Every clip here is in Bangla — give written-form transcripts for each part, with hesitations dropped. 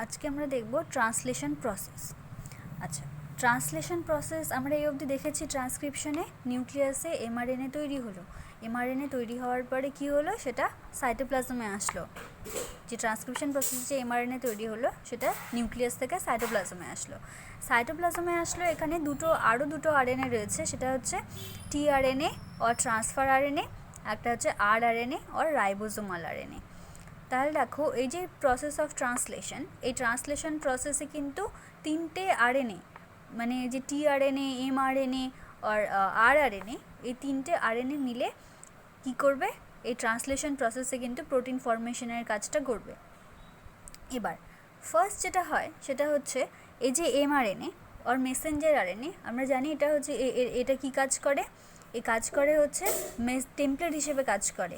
আজকে আমরা দেখব ট্রান্সলেশন প্রসেস। আচ্ছা, ট্রান্সলেশন প্রসেস আমরা এই অবধি দেখেছি ট্রান্সক্রিপশনে নিউক্লিয়াসে এমআরএনএ তৈরি হলো। এমআরএনএ তৈরি হওয়ার পরে কি হলো, সেটা সাইটোপ্লাজমে আসলো। যে ট্রান্সক্রিপশন প্রসেসে যে এমআরএনএ তৈরি হলো সেটা নিউক্লিয়াস থেকে সাইটোপ্লাজমে আসলো। সাইটোপ্লাজমে আসলো, এখানে আরও দুটো আরএনএ রয়েছে, সেটা হচ্ছে টিআরএনএ অর ট্রান্সফার আরএনএ, একটা হচ্ছে আরআরএনএ অর রাইবোজোমাল আরএনএ। তাহলে দেখো, এই যে প্রসেস অফ ট্রান্সলেশন, এই ট্রান্সলেশন প্রসেসে কিন্তু তিনটে আরএনএ, মানে যে টিআরএনএ, এমআরএনএ আর আরআরএনএ, এই তিনটে আরএনএ মিলে কি করবে, এই ট্রান্সলেশন প্রসেসে কিন্তু প্রোটিন ফরমেশনের কাজটা করবে। এবার ফার্স্ট যেটা হয় সেটা হচ্ছে এই যে এমআরএনএ আর মেসেঞ্জার আরএনএ, আমরা জানি এটা হচ্ছে এটা কি কাজ করে, এই কাজ করে হচ্ছে টেমপ্লেট হিসেবে কাজ করে,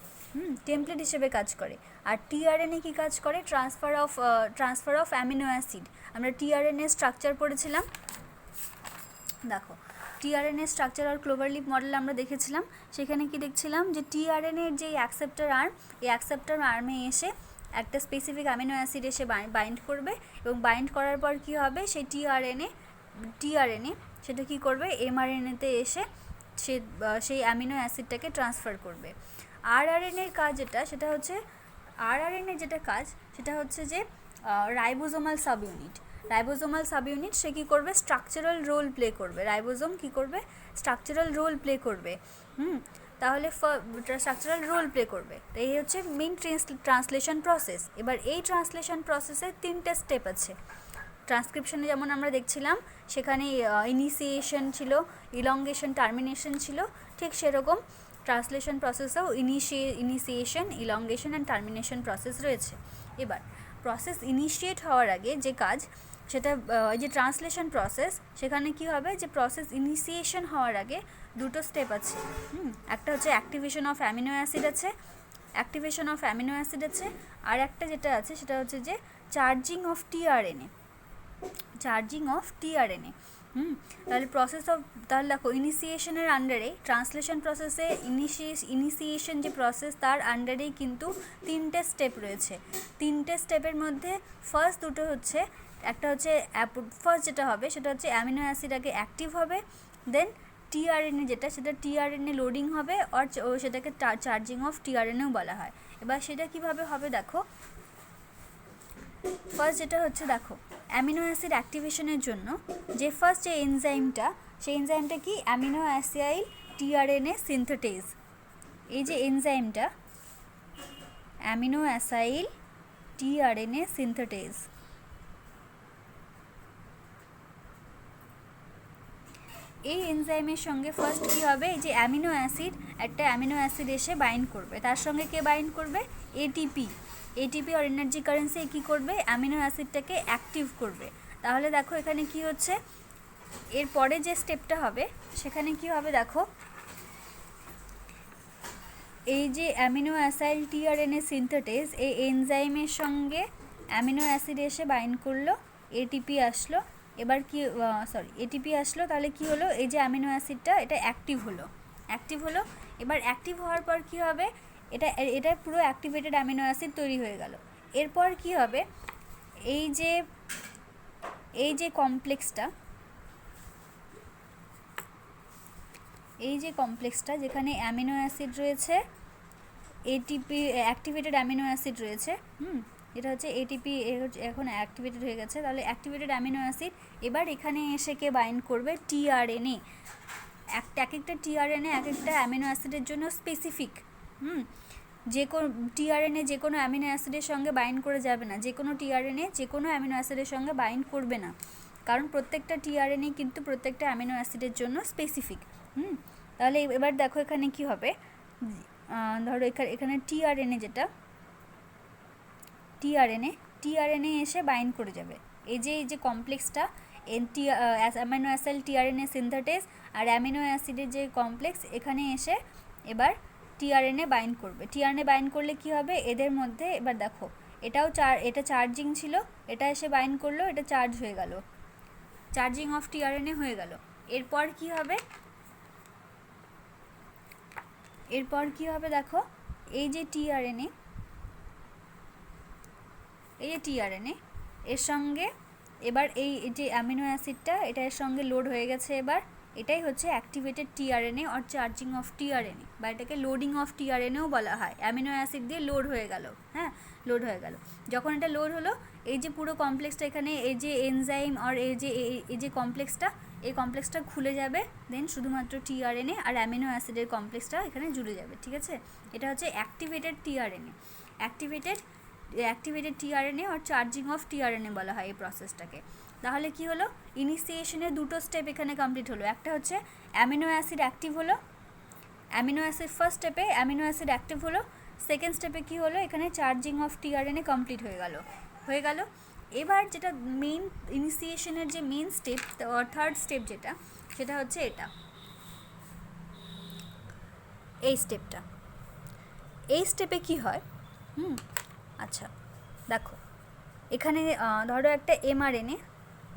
টেমপ্লেট হিসেবে কাজ করে। আর টিআরএনএ কি কাজ করে, ট্রান্সফার অফ অ্যামিনো অ্যাসিড। আমরা টিআরএনএ স্ট্রাকচার পড়েছিলাম, দেখো টিআরএনএ স্ট্রাকচার আর ক্লোভার লিপ মডেল আমরা দেখেছিলাম। সেখানে কি দেখছিলাম, যে টিআরএনএর যে অ্যাকসেপ্টার আর্ম, এই অ্যাকসেপ্টার আর্মে এসে একটা স্পেসিফিক অ্যামিনো অ্যাসিড এসে বাইন্ড করবে, এবং বাইন্ড করার পর কি হবে, সেই টিআরএনএ সেটা কি করবে, এমআরএনএতে এসে সেই অ্যামিনো অ্যাসিডটাকে ট্রান্সফার করবে। আরআরএনএর কাজ সেটা হচ্ছে যে রাইবোজোমাল সাবইউনিট সে কী করবে, স্ট্রাকচারাল রোল প্লে করবে। রাইবোজোম কী করবে, স্ট্রাকচারাল রোল প্লে করবে। তাহলে স্ট্রাকচারাল রোল প্লে করবে। তো এই হচ্ছে মেইন ট্রান্সলেশন প্রসেস। এবার এই ট্রান্সলেশন প্রসেসে তিনটে স্টেপ আছে। ট্রান্সক্রিপশনে যেমন আমরা দেখছিলাম, সেখানে ইনিশিয়েশন ছিল, ইলংগেশন, টার্মিনেশন ছিল, ঠিক সেরকম ট্রান্সলেশন প্রসেসেও initiation, elongation and termination process রয়েছে। এবার প্রসেস ইনিশিয়েট হওয়ার আগে যে কাজ, সেটা যে ট্রান্সলেশন প্রসেস, সেখানে কি হবে, যে প্রসেস ইনিশিয়েশন হওয়ার আগে দুটো স্টেপ আছে। একটা হচ্ছে অ্যাক্টিভেশন অফ অ্যামিনো অ্যাসিড আছে, আর একটা যেটা আছে সেটা হচ্ছে যে চার্জিং অফ টিআরএনএ। তাহলে দেখো, ইনিশিয়েশনের আন্ডারে, ট্রান্সলেশন প্রসেসে ইনিশিয়েশন যে প্রসেস, তার আন্ডারেই কিন্তু তিনটে স্টেপ রয়েছে। তিনটে স্টেপের মধ্যে ফার্স্ট দুটো হচ্ছে, একটা হচ্ছে ফার্স্ট যেটা হবে সেটা হচ্ছে অ্যামিনো অ্যাসিড আগে অ্যাক্টিভ হবে, দেন টিআরএনএ সেটা টিআরএনএ লোডিং হবে, আর সেটাকে চার্জিং অফ টিআরএনএও বলা হয়। এবার সেটা কিভাবে হবে, দেখো ফার্স্ট যেটা হচ্ছে, দেখো অ্যামিনো অ্যাসিড অ্যাক্টিভেশনের জন্য যে ফার্স্ট যে এনজাইমটা, সেই এনজাইমটা কি, অ্যামিনো অ্যাসাইল টিআরএনএ সিনথেটেজ। এই যে এনজাইমটা অ্যামিনো অ্যাসাইল টিআরএনএ সিনথেটেজ, এই এনজাইমের সঙ্গে ফার্স্ট কী হবে, যে একটা অ্যামিনো অ্যাসিড এসে বাইন্ড করবে। তার সঙ্গে কে বাইন্ড করবে, এটিপি আর এনার্জি কারেন্সি কী করবে, অ্যামিনো অ্যাসিডটাকে অ্যাক্টিভ করবে। তাহলে দেখো এখানে কি হচ্ছে, এর পরে যে স্টেপটা হবে সেখানে কি হবে, দেখো এই যে অ্যামিনো অ্যাসাইল টিআরএনএ সিনথেটেজ, এই এনজাইমের সঙ্গে অ্যামিনো অ্যাসিড এসে বাইন্ড করলো, এটিপি আসলো। এবার এটিপি আসলো, তাহলে কি হলো, এই যে অ্যামিনো অ্যাসিডটা এটা অ্যাক্টিভ হলো। এবার অ্যাক্টিভ হওয়ার পর কি হবে, এটা পুরো অ্যাক্টিভেটেড অ্যামিনো অ্যাসিড তৈরি হয়ে গেল। এরপর কি হবে, এই যে কমপ্লেক্সটা যেখানে অ্যামিনো অ্যাসিড রয়েছে, এটিপি অ্যাক্টিভেটেড অ্যামিনো অ্যাসিড রয়েছে, এটা হচ্ছে এটিপি এখন অ্যাক্টিভেটেড হয়ে গেছে। তাহলে অ্যাক্টিভেটেড অ্যামিনো অ্যাসিড এবার এখানে এসে কে বাইন্ড করবে, টিআরএনএ। এক একটা টিআরএনএ এক একটা অ্যামিনো অ্যাসিডের জন্য স্পেসিফিক। টিআরএনএ যে কোনো অ্যামিনো অ্যাসিডের সঙ্গে বাইন্ড করে যাবে না, যে কোনো টিআরএনএ যে কোনো অ্যামিনো অ্যাসিডের সঙ্গে বাইন্ড করবে না, কারণ প্রত্যেকটা টিআরএনএ কিন্তু প্রত্যেকটা অ্যামিনো অ্যাসিডের জন্য স্পেসিফিক। তাহলে এবার দেখো এখানে কি হবে, ধরো এখানে টিআরএনএ টিআরএনএ এসে বাইন্ড করে যাবে। এই যে কমপ্লেক্সটা অ্যামিনো অ্যাসাইল টিআরএনএ সিনথেটেজ আর অ্যামিনো অ্যাসিডের যে কমপ্লেক্স, এখানে এসে এবার টিআরএনএ বাইন্ড করবে। টিআরএনএ বাইন্ড করলে কি হবে, এদের মধ্যে এবার দেখো এটা চার্জিং ছিল, এটা এসে বাইন্ড করলো, এটা চার্জ হয়ে গেল, চার্জিং অফ টিআরএনএ হয়ে গেল। এরপর কি হবে, দেখো এই যে টিআরএনএ এর সঙ্গে এবার এই যে অ্যামিনো অ্যাসিডটা এটা এর সঙ্গে লোড হয়ে গেছে। এবার এটাই হচ্ছে activated tRNA or charging of tRNA, বা এটাকে লোডিং অফ টিআরএনএও বলা হয়। অ্যামিনো অ্যাসিড দিয়ে লোড হয়ে গেল, হ্যাঁ, লোড হয়ে গেল। যখন এটা লোড হলো, এই যে পুরো কমপ্লেক্সটা এখানে, এই যে এনজাইম আর এই যে কমপ্লেক্সটা, এই কমপ্লেক্সটা খুলে যাবে, দেন শুধুমাত্র টিআরএনএ আর অ্যামিনো অ্যাসিডের কমপ্লেক্সটা এখানে জুড়ে যাবে, ঠিক আছে। এটা হচ্ছে অ্যাক্টিভেটেড টিআরএনএ। অ্যাক্টিভেটেড টিআরএনএ আর চার্জিং অফ টিআরএনএ বলা হয় এই প্রসেসটাকে। তাহলে কি হলো, ইনিশিয়েশনের দুটো স্টেপ এখানে কমপ্লিট হলো। একটা হচ্ছে অ্যামিনো অ্যাসিড অ্যাক্টিভ হলো, অ্যামিনো অ্যাসিড ফার্স্ট স্টেপে অ্যামিনো অ্যাসিড অ্যাক্টিভ হলো, সেকেন্ড স্টেপে কি হলো, এখানে চার্জিং অফ টিআরএনএ কমপ্লিট হয়ে গেল। এবার যেটা মেইন ইনিশিয়েশনের যে মেইন স্টেপ, থার্ড স্টেপ যেটা, সেটা হচ্ছে এটা, এই স্টেপটা। এই স্টেপে কি হয়, আচ্ছা দেখো, এখানে ধরো একটা এমআরএনএ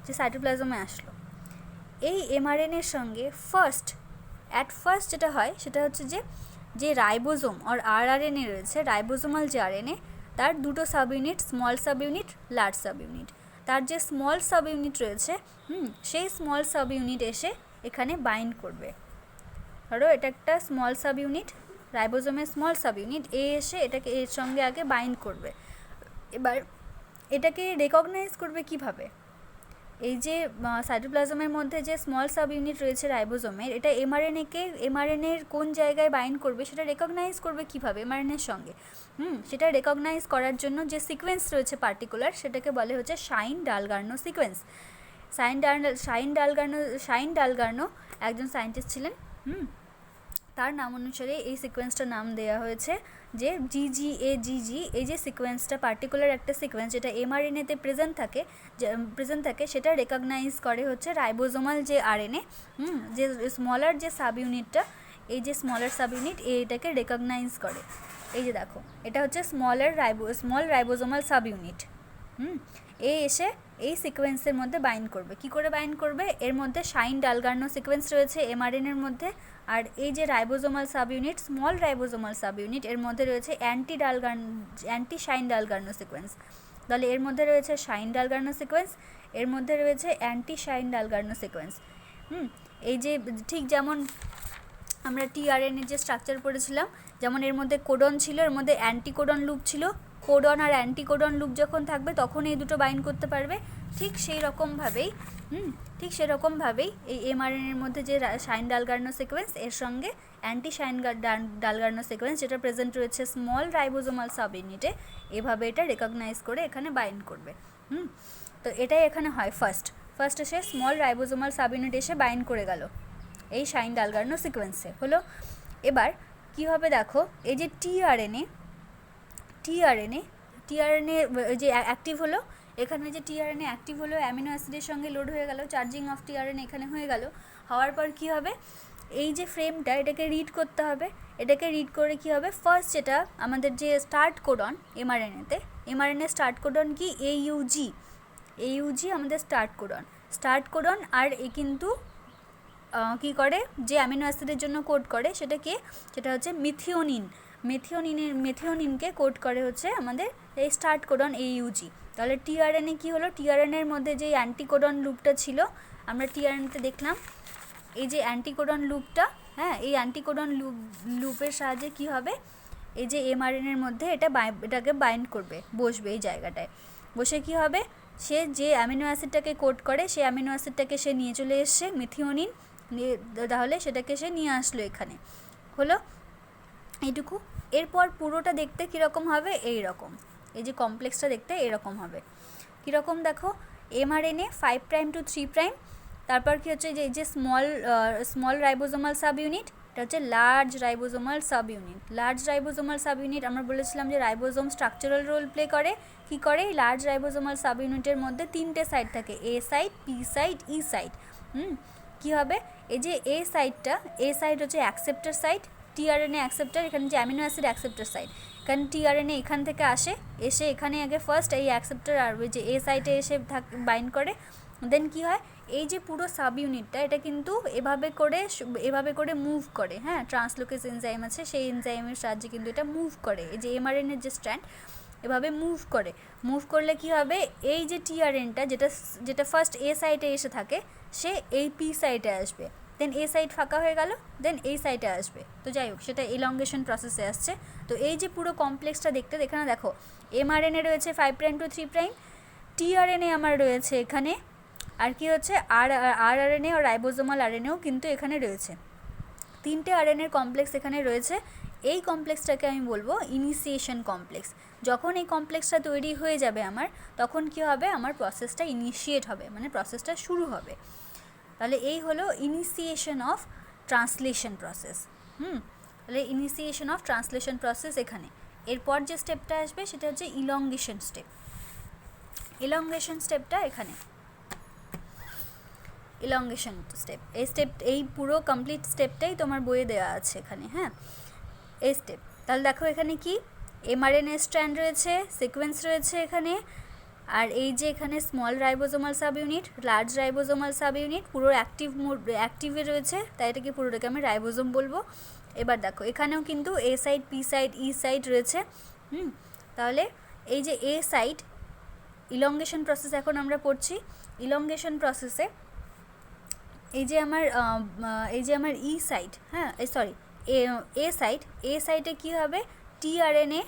যে সাইটোপ্লাজমে আসলো, এই এমআরএনএর সঙ্গে ফার্স্ট যেটা হয় সেটা হচ্ছে যে রাইবোজোম আর আরআরএনএ রয়েছে, রাইবোজোমাল যে আরএনএ, তার দুটো sub unit, small sub unit, large sub unit. তার যে স্মল সাব ইউনিট রয়েছে, সেই স্মল সাব ইউনিট এসে এখানে বাইন্ড করবে। ধরো এটা একটা স্মল সাব ইউনিট, রাইবোজোমের স্মল সাব ইউনিট, এসে এটাকে এর সঙ্গে আগে বাইন্ড করবে। এবার এটাকে রেকগনাইজ করবে কিভাবে, এই যে সাইটোপ্লাজমের মধ্যে যে স্মল সাব ইউনিট রয়েছে রাইবোজোমের, এটা এমআরএনএর কোন জায়গায় বাইন্ড করবে সেটা রেকগনাইজ করবে কিভাবে এমআরএনএর সঙ্গে। সেটা রেকগনাইজ করার জন্য যে সিকোয়েন্স রয়েছে পার্টিকুলার, সেটাকে বলে হচ্ছে শাইন ডালগার্নো সিকোয়েন্স। শাইন ডালগার্নো একজন সায়েন্টিস্ট ছিলেন, তার নাম অনুসারে এই সিকোয়েন্সটার নাম দেওয়া হয়েছে যে জিজিএজিজি। এই যে সিকোয়েন্সটা, পার্টিকুলার একটা সিকোয়েন্স যেটা এমআরএনএতে প্রেজেন্ট থাকে, সেটা রেকগনাইজ করে হচ্ছে রাইবোজোমাল যে আরএনএ, যে স্মলার যে সাব ইউনিটটা, এই যে স্মলার সাব ইউনিট এটাকে রেকগনাইজ করে। এই যে দেখো, এটা হচ্ছে স্মল রাইবোজোমাল সাব ইউনিট। এসে এই সিকোয়েন্সের মধ্যে বাইন্ড করবে। কি করে বাইন্ড করবে, এর মধ্যে শাইন ডালগার্নো সিকোয়েন্স রয়েছে এমআরএনএর মধ্যে, আর এই যে ribosomal sub unit, small ribosomal sub unit, এর মধ্যে রয়েছে অ্যান্টি শাইন ডালগার্নো সিকোয়েন্স। তাহলে এর মধ্যে রয়েছে শাইন ডালগার্নো সিকোয়েন্স, এর মধ্যে রয়েছে অ্যান্টি শাইন ডালগার্নো সিকোয়েন্স। এই যে ঠিক যেমন আমরা টিআরএনএর যে স্ট্রাকচার পড়েছিলাম, যেমন এর মধ্যে কোডন ছিল, এর মধ্যে অ্যান্টিকোডন লুপ ছিল, কোডন আর অ্যান্টিকোডন লুপ যখন থাকবে তখন এই দুটো বাইন্ড করতে পারবে। ঠিক সেই রকমভাবেই এই এমআরএনএর মধ্যে যে শাইন ডালগার্নো সিকোয়েন্স, এর সঙ্গে অ্যান্টি শাইন ডালগার্নো সিকোয়েন্স যেটা প্রেজেন্ট রয়েছে স্মল রাইবোজোমাল সাব ইউনিটে, এভাবে এটা রেকগনাইজ করে এখানে বাইন্ড করবে। তো এটাই এখানে হয়। ফার্স্ট এসে স্মল রাইবোজোমাল সাব ইউনিট এসে বাইন্ড করে গেল এই শাইন ডালগার্নো সিকোয়েন্সে হলো। এবার কি হবে দেখো, এই যে টিআরএনএ যে অ্যাক্টিভ হলো, এখানে যে টিআরএনএ অ্যাক্টিভ হলো, অ্যামিনো অ্যাসিডের সঙ্গে লোড হয়ে গেল, চার্জিং অফ টিআরএনএ এখানে হয়ে গেল। হওয়ার পর কি হবে, এই যে ফ্রেমটা এটাকে রিড করতে হবে। এটাকে রিড করে কি হবে, ফার্স্ট যেটা আমাদের যে start codon mRNA start codon কি, এইউজি আমাদের স্টার্ট কোডন। আর এ কিন্তু কি করে, যে অ্যামিনো অ্যাসিডের জন্য কোড করে সেটা হচ্ছে মেথিওনিনকে কোড করে হচ্ছে আমাদের এই স্টার্ট কোডন এইউজি। তাহলে টিআরএনএ কি হলো, টিআরএনএর মধ্যে যে অ্যান্টিকোডন লুপটা ছিল, আমরা টিআরএনএতে দেখলাম এই যে অ্যান্টিকোডন লুপটা, এই অ্যান্টিকোডন লুপের সাহায্যে কি হবে, এই যে এমআরএনএর মধ্যে এটাকে বাইন্ড করবে, বসবে এই জায়গাটায়। বসে কি হবে, সে যে অ্যামিনো অ্যাসিডটাকে কোড করে সেই অ্যামিনো অ্যাসিডটাকে সে নিয়ে চলে এসছে মিথিওনিন, তাহলে সেটাকে সে নিয়ে আসলো এখানে, হলো এইটুকু। এরপর পুরোটা দেখতে কীরকম হবে, এইরকম, এই যে কমপ্লেক্সটা দেখতে এরকম হবে। কীরকম দেখো, এমআরএনএ 5' to 3', তারপর কি হচ্ছে যে স্মল রাইবোজোমাল সাব ইউনিট, এটা হচ্ছে লার্জ রাইবোজোমাল সাব ইউনিট। আমরা বলেছিলাম যে রাইবোজোম স্ট্রাকচারাল রোল প্লে করে। কি করে, লার্জ রাইবোজোমাল সাব ইউনিটের মধ্যে 3টে সাইড থাকে, এ সাইড, পি সাইড, ই সাইড। কি হবে, এই যে এ সাইড হচ্ছে অ্যাকসেপ্টার সাইড, টিআরএনএ অ্যাকসেপ্টার, এখানে যে অ্যামিনো অ্যাসিড অ্যাকসেপ্টার সাইড, কারণ টিআরএনএ এখান থেকে এসে এখানে আগে ফার্স্ট এই অ্যাকসেপ্টার আর ওই যে এ সাইডে এসে বাইন্ড করে। দেন কি হয়, এই যে পুরো সাব ইউনিটটা এটা কিন্তু এভাবে করে মুভ করে, ট্রান্সলোকেজ এনজাইম আছে, সেই এনজাইমের সাহায্যে কিন্তু এটা মুভ করে। এই যে এমআরএনএর যে স্ট্র্যান্ড, এভাবে মুভ করলে কি হবে, এই যে টিআরএনটা যেটা ফার্স্ট এ সাইডে এসে থাকে সে এই পি সাইডে আসবে, দেন এ সাইড ফাঁকা হয়ে গেল, দেন এই সাইডে আসবে। তো যাই হোক, সেটা ইলংগেশন প্রসেসে আসছে। তো এই যে পুরো কমপ্লেক্সটা এখানে দেখো এমআরএনএ রয়েছে 5' to 3', টিআরএনএ আমার রয়েছে এখানে, আর কি হচ্ছে আরআরএনএ আর রাইবোজোমাল আরএনএও কিন্তু এখানে রয়েছে। 3টে আরএনএর কমপ্লেক্স এখানে রয়েছে। এই কমপ্লেক্সটাকে আমি বলবো ইনিশিয়েশন কমপ্লেক্স। যখন এই কমপ্লেক্সটা তৈরি হয়ে যাবে আমার, তখন কি হবে, আমার প্রসেসটা ইনিশিয়েট হবে, মানে প্রসেসটা শুরু হবে। তাহলে এই হলো ইনিশিয়েশন অফ ট্রান্সলেশন প্রসেস। তাহলে ইনিশিয়েশন অফ ট্রান্সলেশন প্রসেস এখানে। এরপর যে স্টেপটা আসবে সেটা হচ্ছে ইলংগেশন স্টেপ। ইলংগেশন স্টেপটা এখানে, ইলংগেশন স্টেপ, এই পুরো কমপ্লিট স্টেপটাই তোমার বইয়ে দেওয়া আছে এখানে। হ্যাঁ, এই স্টেপ। তাহলে দেখো এখানে কি এমআরএনএ স্ট্র্যান্ড রয়েছে, সিকোয়েন্স রয়েছে এখানে, আর এই যে এখানে small ribosomal sub unit, large ribosomal sub unit পুরো অ্যাক্টিভে রয়েছে, তাই এটাকে পুরোটাকে আমি রাইবোজোম বলবো। এবার দেখো এখানেও কিন্তু এ সাইড, পি সাইড, ই সাইড রয়েছে। তাহলে এই যে এ সাইড, ইলংগেশন প্রসেস এখন আমরা পড়ছি। ইলংগেশন প্রসেসে এই যে আমার ই সাইড, হ্যাঁ সরি এ সাইডে কী হবে, টিআরএনএ,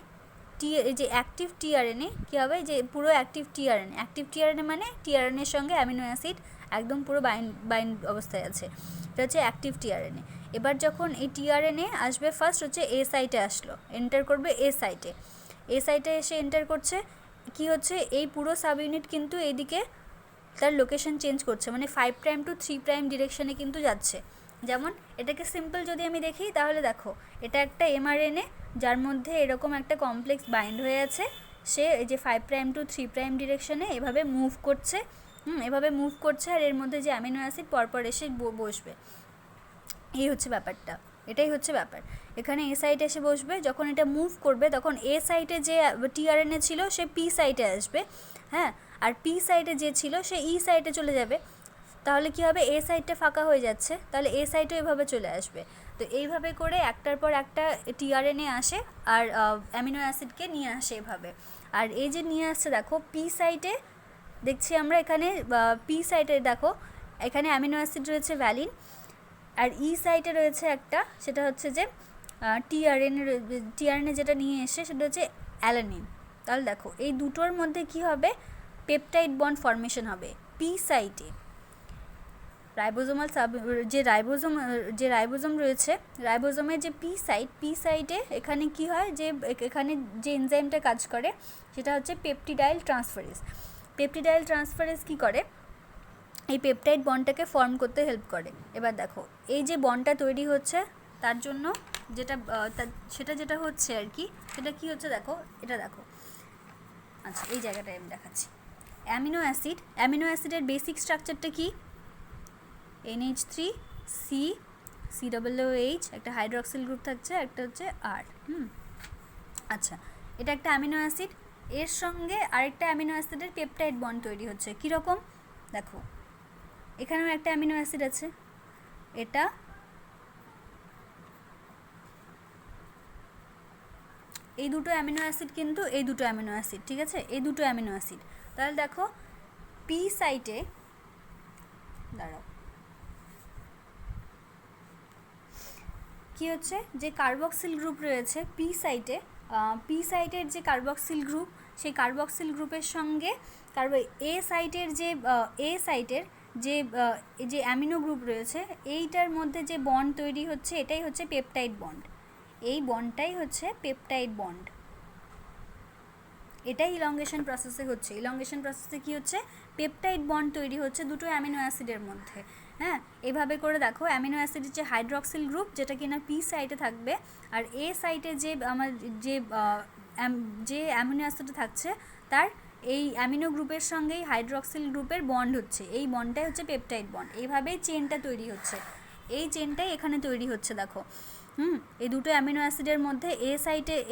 এই যে অ্যাক্টিভ টিআরএনএ কী হবে, যে পুরো অ্যাক্টিভ টিআরএনএ মানে টিআরএনএর সঙ্গে অ্যামিনো অ্যাসিড একদম পুরো বাইন্ড অবস্থায় আছে, এটা হচ্ছে অ্যাক্টিভ টিআরএনএ। এবার যখন এই টিআরএনএ আসবে ফার্স্ট হচ্ছে এ সাইটে আসলো, এন্টার করবে এ সাইটে এসে এন্টার করছে, কি হচ্ছে এই পুরো সাব ইউনিট কিন্তু এইদিকে তার লোকেশন চেঞ্জ করছে, মানে 5' to 3' ডিরেকশনে কিন্তু যাচ্ছে। যেমন এটাকে সিম্পল যদি আমি দেখি, তাহলে দেখো এটা একটা এমআরএনএ যার মধ্যে এরকম একটা কমপ্লেক্স বাইন্ড হয়ে আছে, সে এই যে 5' to 3' ডিরেকশনে এভাবে মুভ করছে, আর এর মধ্যে যে অ্যামিনো অ্যাসিড পরপর এসে বসবে। এই হচ্ছে ব্যাপারটা, এটাই হচ্ছে ব্যাপার। এখানে এ সাইডে এসে বসবে, যখন এটা মুভ করবে তখন এ সাইডে যে টিআরএনএ ছিল সে পি সাইডে আসবে, হ্যাঁ, আর পি সাইডে যে ছিল সে ই সাইডে চলে যাবে। তাহলে কি হবে, এ সাইডটা ফাঁকা হয়ে যাচ্ছে, তাহলে এ সাইডও এভাবে চলে আসবে। তো এইভাবে করে একটার পর একটা টিআরএনএ আসে আর অ্যামিনো অ্যাসিডকে নিয়ে আসে এভাবে। আর এই যে নিয়ে আসছে দেখো পি সাইডে, দেখছি আমরা এখানে পি সাইডে দেখো এখানে অ্যামিনো অ্যাসিড রয়েছে ভ্যালিন, আর ই সাইডে রয়েছে একটা, সেটা হচ্ছে যে টিআরএনএ যেটা নিয়ে এসে সেটা হচ্ছে অ্যালানিন। তাহলে দেখো এই দুটোর মধ্যে কি হবে, পেপটাইড বন্ড ফর্মেশন হবে পি সাইটে। রাইবোজোমাল যে রাইবোজোম রয়েছে, রাইবোজোমের যে পি সাইটে এখানে কি হয়, যে এখানে যে এনজাইমটা কাজ করে সেটা হচ্ছে পেপটিডাইল ট্রান্সফারেজ কি করে, এই পেপটাইড বন্ডটাকে ফর্ম করতে হেল্প করে। এবার দেখো এই যে বন্ডটা তৈরি হচ্ছে তার জন্য যেটা হচ্ছে আর কি, সেটা কি হচ্ছে দেখো, এটা দেখো, আচ্ছা এই জায়গাটায় আমি দেখাচ্ছি। অ্যামিনো অ্যাসিডের বেসিক স্ট্রাকচারটা কি, NH3 COOH, একটা হাইড্রক্সিল গ্রুপ থাকছে, একটা হচ্ছে আর। আচ্ছা, এটা একটা অ্যামিনো অ্যাসিড, এর সঙ্গে আরেকটা অ্যামিনো অ্যাসিডের পেপটাইড বন্ড তৈরি হচ্ছে। কীরকম দেখো, এখানেও একটা অ্যামিনো অ্যাসিড আছে, এটা এই দুটো অ্যামিনো অ্যাসিড, কিন্তু এই দুটো অ্যামিনো অ্যাসিড, ঠিক আছে, এই দুটো অ্যামিনো অ্যাসিড। তাহলে দেখো পি সাইটে, দাঁড়াও, কি হচ্ছে, যে কার্বক্সিল গ্রুপ রয়েছে পি সাইটের যে কার্বক্সিল গ্রুপ, সেই কার্বক্সিল গ্রুপের সঙ্গে এ সাইটের যে অ্যামিনো গ্রুপ রয়েছে, এইটার মধ্যে যে বন্ড তৈরি হচ্ছে এটাই হচ্ছে পেপটাইড বন্ড। এই বন্ডটাই হচ্ছে পেপটাইড বন্ড। এটাই ইলংগেশন প্রসেসে হচ্ছে। ইলংগেশন প্রসেসে কি হচ্ছে, পেপটাইড বন্ড তৈরি হচ্ছে দুটো অ্যামিনো অ্যাসিডের মধ্যে। হ্যাঁ, এভাবে করে দেখো অ্যামিনো অ্যাসিডের যে হাইড্রক্সিল গ্রুপ, যেটা কিনা পি সাইটে থাকবে, আর এ সাইটে যে আমার যে অ্যামিনো অ্যাসিড থাকছে তার এই অ্যামিনো গ্রুপের সঙ্গেই হাইড্রক্সিল গ্রুপের বন্ড হচ্ছে, এই বন্ডটাই হচ্ছে পেপটাইড বন্ড। এইভাবেই চেনটা তৈরি হচ্ছে, এই চেনটাই এখানে তৈরি হচ্ছে। দেখো এই দুটো অ্যামিনো অ্যাসিডের মধ্যে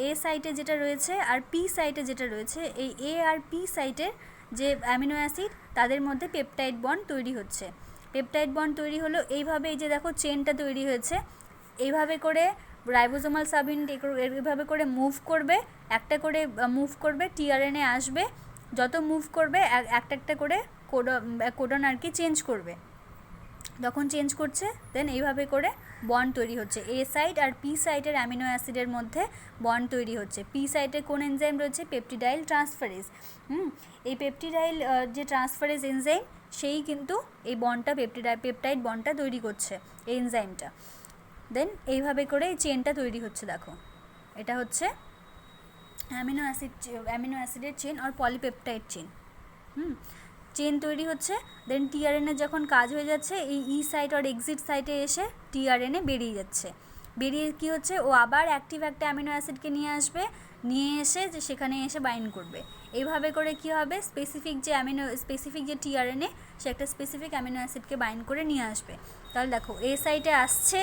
এ সাইটে যেটা রয়েছে আর পি সাইটে যেটা রয়েছে, এই এ আর পি সাইটের যে অ্যামিনো অ্যাসিড তাদের মধ্যে পেপটাইড বন্ড তৈরি হচ্ছে। পেপটাইড বন্ড তৈরি হলো এইভাবে, এই যে দেখো চেনটা তৈরি হয়েছে, এইভাবে করে রাইবোজোমাল সাবইউনিট এইভাবে করে মুভ করবে, একটা করে মুভ করবে, টিআরএনএ আসবে, যত মুভ করবে একটা একটা করে কোডন আর কি চেঞ্জ করবে। যখন চেঞ্জ করছে দেন এইভাবে করে বন্ড তৈরি হচ্ছে। এ সাইট আর পি সাইটের অ্যামিনো অ্যাসিডের মধ্যে বন্ড তৈরি হচ্ছে। পি সাইটে কোন এনজাইম রয়েছে? পেপটিডাইল ট্রান্সফারেজ। এই পেপটিডাইল যে ট্রান্সফারেজ এনজাইম সেই কিন্তু এই বন্ডটা পেপটাইড বন্ডটা তৈরি করছে এই এনজাইমটা। দেন এইভাবে করে এই চেনটা তৈরি হচ্ছে। দেখো এটা হচ্ছে অ্যামিনো অ্যাসিডের চেন আর পলিপেপটাইড চেন। চেন তৈরি হচ্ছে। দেন টিআরএনএ যখন কাজ হয়ে যাচ্ছে এই ই সাইট আর এক্সিট সাইটে এসে টিআরএনএ বেরিয়ে যাচ্ছে। বেরিয়ে কী হচ্ছে, ও আবার অ্যাক্টিভ একটা অ্যামিনো অ্যাসিডকে নিয়ে আসবে, নিয়ে এসে যে সেখানে এসে বাইন্ড করবে। এইভাবে করে কি হবে, স্পেসিফিক যে টিআরএনএ সে একটা স্পেসিফিক অ্যামিনো অ্যাসিডকে বাইন্ড করে নিয়ে আসবে। তাহলে দেখো এ সাইটে আসছে,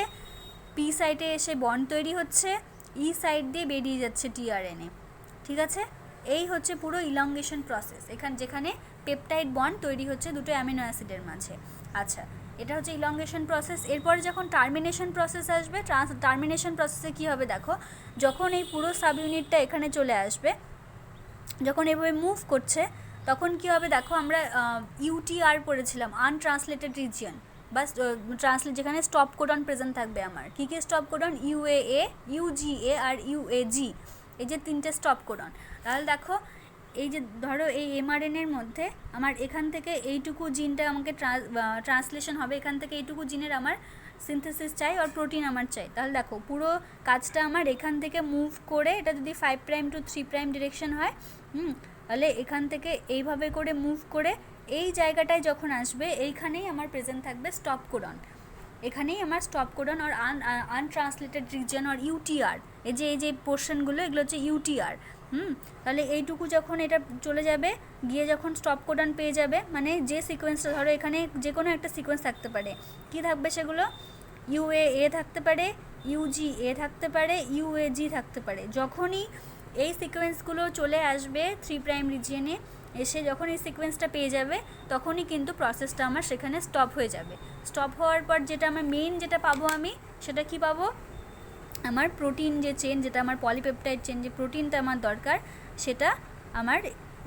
পি সাইটে এসে বন্ড তৈরি হচ্ছে, ই সাইড দিয়ে বেরিয়ে যাচ্ছে টিআরএনএ। ঠিক আছে, এই হচ্ছে পুরো ইলংগেশন প্রসেস, যেখানে পেপটাইড বন্ড তৈরি হচ্ছে দুটো অ্যামিনো অ্যাসিডের মাঝে। আচ্ছা, এটা হচ্ছে ইলংগেশন প্রসেস। এরপরে যখন টার্মিনেশন প্রসেস আসবে, টার্মিনেশন প্রসেসে কী হবে দেখো, যখন এই পুরো সাব ইউনিটটা এখানে চলে আসবে, যখন এভাবে মুভ করছে তখন কী হবে দেখো, আমরা ইউটিআর পড়েছিলাম, আনট্রান্সলেটেড রিজিয়ন, বা যেখানে স্টপ কোডন প্রেজেন্ট থাকবে। আমার কী কী স্টপ কোডন? ইউএএ, ইউজিএ আর ইউএজি, এই যে তিনটে স্টপ কোডন। তাহলে দেখো এই যে ধরো এই এমআরএনএর মধ্যে আমার এখান থেকে এইটুকু জিনটা আমাকে ট্রান্সলেশন হবে, এখান থেকে এইটুকু জিনের আমার সিনথেসিস চাই আর প্রোটিন আমার চাই। তাহলে দেখো পুরো কাজটা আমার এখান থেকে মুভ করে, এটা যদি 5' to 3' ডিরেকশন হয়, তাহলে এখান থেকে এইভাবে করে মুভ করে এই জায়গাটায় যখন আসবে এইখানেই আমার প্রেজেন্ট থাকবে স্টপ কোডন। এখানেই আমার স্টপ কোডন আর আনট্রান্সলেটেড রিজিয়ন আর ইউটিআর, এই যে পোর্শনগুলো এগুলো হচ্ছে ইউটিআর। তাহলে এইটুকু যখন এটা চলে যাবে, গিয়ে যখন স্টপ কোডন পেয়ে যাবে, মানে যে সিকোয়েন্সটা ধরো এখানে যে কোনো একটা সিকোয়েন্স থাকতে পারে, কি থাকবে সেগুলো? ইউএএ থাকতে পারে, ইউজিএ থাকতে পারে, ইউএজি থাকতে পারে। যখনই এই সিকোয়েন্সগুলো চলে আসবে 3' রিজিয়নে এসে, যখন এই সিকোয়েন্সটা পেয়ে যাবে তখনই কিন্তু প্রসেসটা আমার সেখানে স্টপ হয়ে যাবে। স্টপ হওয়ার পর যেটা আমার মেইন যেটা পাবো আমি, সেটা কি পাবো? আমার প্রোটিন যে চেন, যেটা আমার পলিপেপটাইড চেন, যে প্রোটিনটা আমার দরকার, সেটা আমার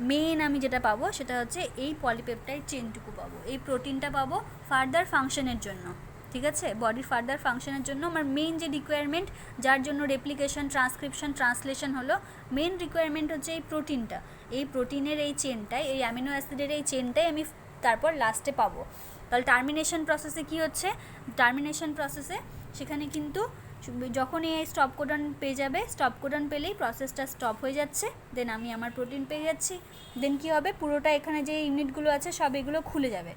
মেইন আমি যেটা পাবো সেটা হচ্ছে এই পলিপেপটাইড চেনটুকু পাবো, এই প্রোটিনটা পাবো ফার্দার ফাংশনের জন্য। ঠিক আছে, বডির ফার্দার ফাংশনের জন্য আমার মেইন যে রিকোয়ারমেন্ট, যার জন্য রেপ্লিকেশন, ট্রান্সক্রিপশন, ট্রান্সলেশন হলো, মেইন রিকোয়ারমেন্ট হচ্ছে এই প্রোটিনটা। এই প্রোটিনের এই চেনটাই, এই অ্যামিনো অ্যাসিডের এই চেনটাই আমি তারপর লাস্টে পাবো। তাহলে টার্মিনেশন প্রসেসে কি হচ্ছে, টার্মিনেশন প্রসেসে সেখানে কিন্তু যখন এই স্টপ কোডন পেয়ে যাবে, স্টপ কোডন পেলেই প্রসেসটা স্টপ হয়ে যাচ্ছে, দেন আমি আমার প্রোটিন পেয়ে যাচ্ছি। দেন কী হবে, পুরোটা এখানে যে ইউনিটগুলো আছে সব এগুলো খুলে যাবে।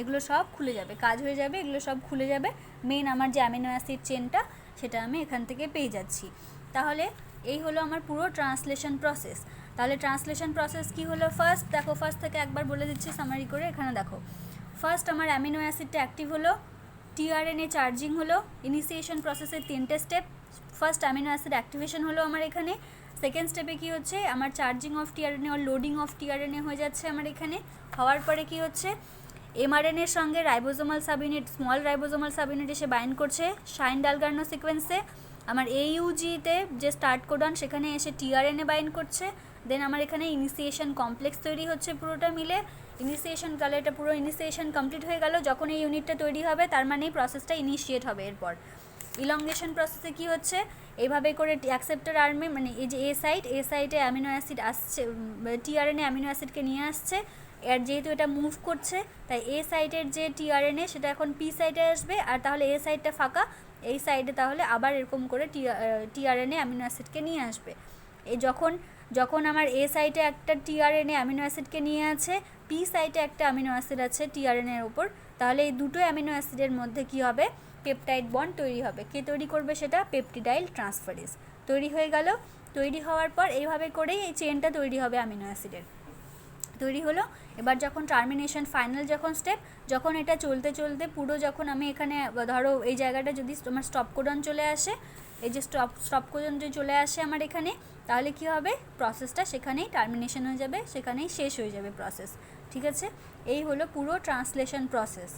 এগুলো সব খুলে যাবে, কাজ হয়ে যাবে, এগুলো সব খুলে যাবে। মেন আমার যে অ্যামিনো অ্যাসিড চেনটা সেটা আমি এখান থেকে পেয়ে যাচ্ছি। তাহলে এই হলো আমার পুরো ট্রান্সলেশন প্রসেস। তাহলে ট্রান্সলেশন প্রসেস কি হলো? ফার্স্ট দেখো, ফার্স্ট থেকে একবার বলে দিচ্ছি সামারি করে। এখানে দেখো, ফার্স্ট আমার অ্যামিনো অ্যাসিডটা অ্যাক্টিভ হলো, টিআরএনএ চার্জিং হলো, ইনিশিয়েশন প্রসেসের 3টে step. First amino acid activation হলো আমার এখানে। সেকেন্ড স্টেপে কি হচ্ছে, আমার চার্জিং অফ টিআরএনএ আর লোডিং অফ টিআরএনএ হয়ে যাচ্ছে আমার এখানে। হওয়ার পরে কি হচ্ছে, এমআরএনএর সঙ্গে ribosomal subunit, small ribosomal subunit এসে বাইন্ড করছে শাইন-ডালগার্নো সিকোয়েন্সে। আমার এইউজিতে যে স্টার্ট কোডন সেখানে এসে টিআরএনএ বাইন্ড করছে। দেন আমার এখানে ইনিশিয়েশন কমপ্লেক্স তৈরি হচ্ছে পুরোটা মিলে। ইনিশিয়েশন, তাহলে এটা পুরো ইনিশিয়েশন কমপ্লিট হয়ে গেল। যখন এই ইউনিটটা তৈরি হবে তার মানে এই প্রসেসটা ইনিশিয়েট হবে। এরপর ইলংগেশন প্রসেসে কি হচ্ছে, এইভাবে করে অ্যাকসেপ্টর আর্মে, মানে এই যে এ সাইটে অ্যামিনো অ্যাসিড আসছে, টিআরএনএ অ্যামিনো অ্যাসিডকে নিয়ে আসছে। আর যেহেতু এটা মুভ করছে তাই এ সাইটের যে টিআরএনএ সেটা এখন পি সাইডে আসবে, আর তাহলে এ সাইডটা ফাঁকা, এই সাইডে তাহলে আবার এরকম করে টিআরএনএ অ্যামিনো অ্যাসিডকে নিয়ে আসবে। এই যখন আমার এ সাইটে একটা টিআরএনএ অ্যামিনো অ্যাসিডকে নিয়ে আছে, পি সাইটে একটা অ্যামিনো অ্যাসিড আছে টিআরএনএর ওপর, তাহলে এই দুটো অ্যামিনো অ্যাসিডের মধ্যে কি হবে, পেপটাইড বন্ড তৈরি হবে। কে তৈরি করবে সেটা? পেপটিডাইল ট্রান্সফারেজ তৈরি হয়ে গেল। তৈরি হওয়ার পর এইভাবে করেই এই চেনটা তৈরি হবে অ্যামিনো অ্যাসিডের। তৈরি হলো। এবার যখন টার্মিনেশন, ফাইনাল যখন স্টেপ, যখন এটা চলতে চলতে পুরো, যখন আমি এখানে ধরো এই জায়গাটা যদি তোমার স্টপ কোডন চলে আসে, এই যে স্টপ কোডন যদি চলে আসে আমার এখানে, তাহলে কি হবে, প্রসেসটা সেখানেই টার্মিনেশন হয়ে যাবে, সেখানেই শেষ হয়ে যাবে প্রসেস। ঠিক আছে, এই হলো পুরো ট্রান্সলেশন প্রসেস।